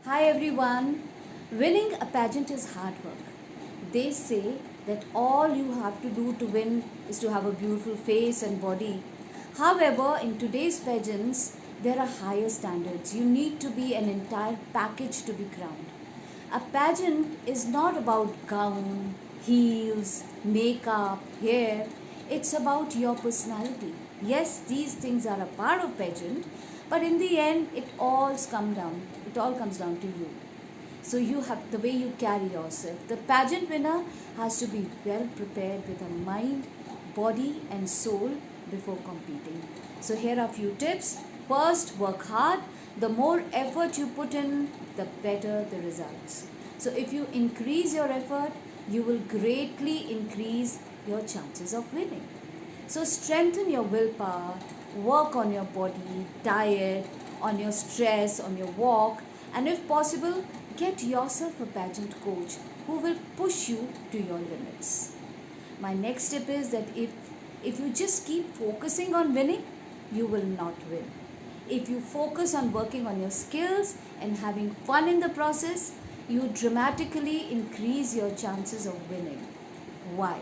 Hi everyone. Winning a pageant is hard work. They say that all you have to do to win is to have a beautiful face and body. However, in today's pageants, there are higher standards. You need to be an entire package to be crowned. A pageant is not about gown, heels, makeup, hair. It's about your personality. Yes, these things are a part of pageant, but in the end, it all comes down to you. So you have the way you carry yourself. The pageant winner has to be well prepared with a mind, body, and soul before competing. So here are a few tips. First, work hard. The more effort you put in, the better the results. So if you increase your effort, you will greatly increase your chances of winning. So strengthen your willpower, work on your body, diet, on your stress, on your walk, and if possible, get yourself a pageant coach who will push you to your limits. My next tip is that if you just keep focusing on winning, you will not win. If you focus on working on your skills and having fun in the process, you dramatically increase your chances of winning. Why?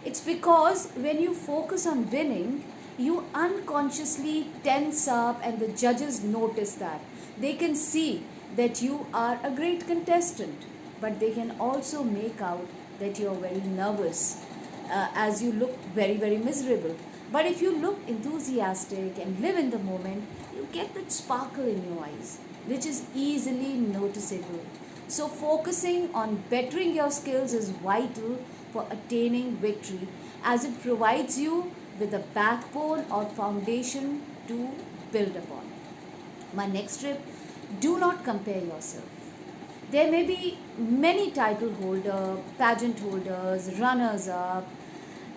It's because when you focus on winning, you unconsciously tense up, and the judges notice that. They can see that you are a great contestant, but they can also make out that you are very nervous as you look very, very miserable. But if you look enthusiastic and live in the moment, you get that sparkle in your eyes, which is easily noticeable. So, focusing on bettering your skills is vital for attaining victory, as it provides you with a backbone or foundation to build upon. My next tip: do not compare yourself. There may be many title holders, pageant holders, runners up,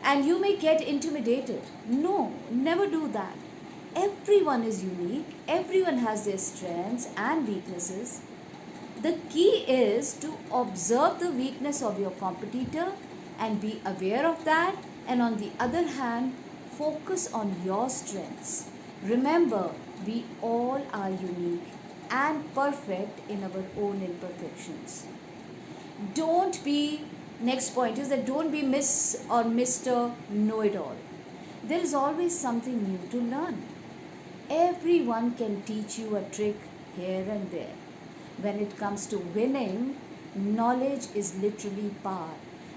and you may get intimidated. No, never do that. Everyone is unique, everyone has their strengths and weaknesses. The key is to observe the weakness of your competitor and be aware of that, and on the other hand, focus on your strengths. Remember, we all are unique and perfect in our own imperfections. Don't be, next point is that don't be Miss or Mr. Know It All. There is always something new to learn. Everyone can teach you a trick here and there. When it comes to winning, knowledge is literally power,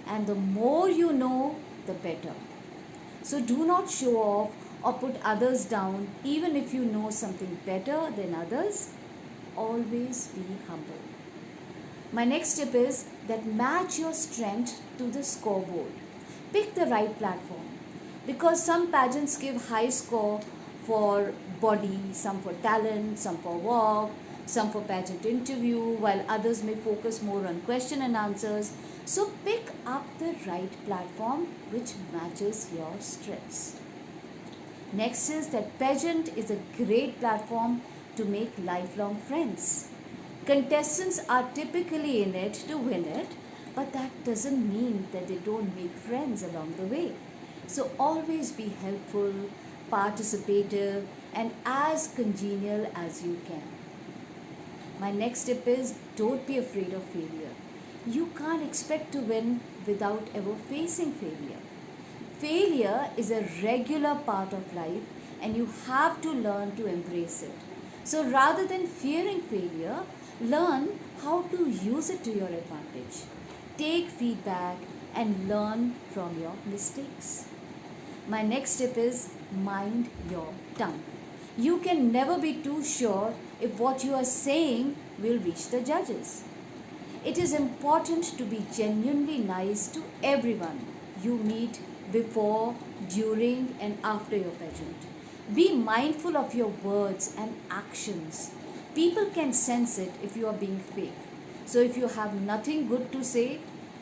and the more you know, the better. So do not show off or put others down, even if you know something better than others. Always be humble. My next tip is that match your strength to the scoreboard. Pick the right platform, because some pageants give high score for body, some for talent, some for walk, some for pageant interview, while others may focus more on question and answers. So pick up the right platform which matches your strengths. Next is that pageant is a great platform to make lifelong friends. Contestants are typically in it to win it, but that doesn't mean that they don't make friends along the way. So always be helpful, participative, and as congenial as you can. My next tip is don't be afraid of failure. You can't expect to win without ever facing failure. Failure is a regular part of life, and you have to learn to embrace it. So rather than fearing failure, learn how to use it to your advantage. Take feedback and learn from your mistakes. My next tip is mind your tongue. You can never be too sure if what you are saying will reach the judges. It is important to be genuinely nice to everyone you meet before, during, and after your pageant. Be mindful of your words and actions. People can sense it if you are being fake. So if you have nothing good to say,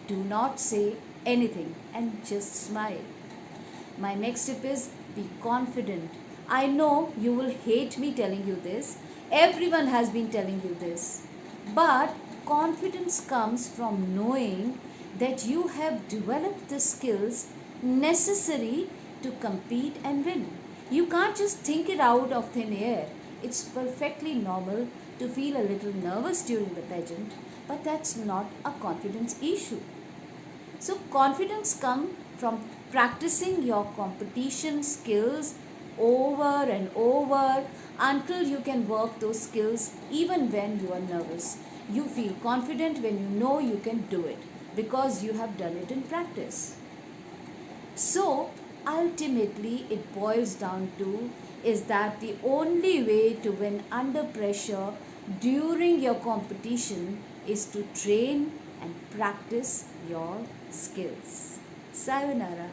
do not say anything and just smile. My next tip is be confident. I know you will hate me telling you this. Everyone has been telling you this. But confidence comes from knowing that you have developed the skills necessary to compete and win. You can't just think it out of thin air. It's perfectly normal to feel a little nervous during the pageant, but that's not a confidence issue. So confidence comes from practicing your competition skills over and over until you can work those skills even when you are nervous. You feel confident when you know you can do it because you have done it in practice. So ultimately it boils down to is that the only way to win under pressure during your competition is to train and practice your skills. Sayonara.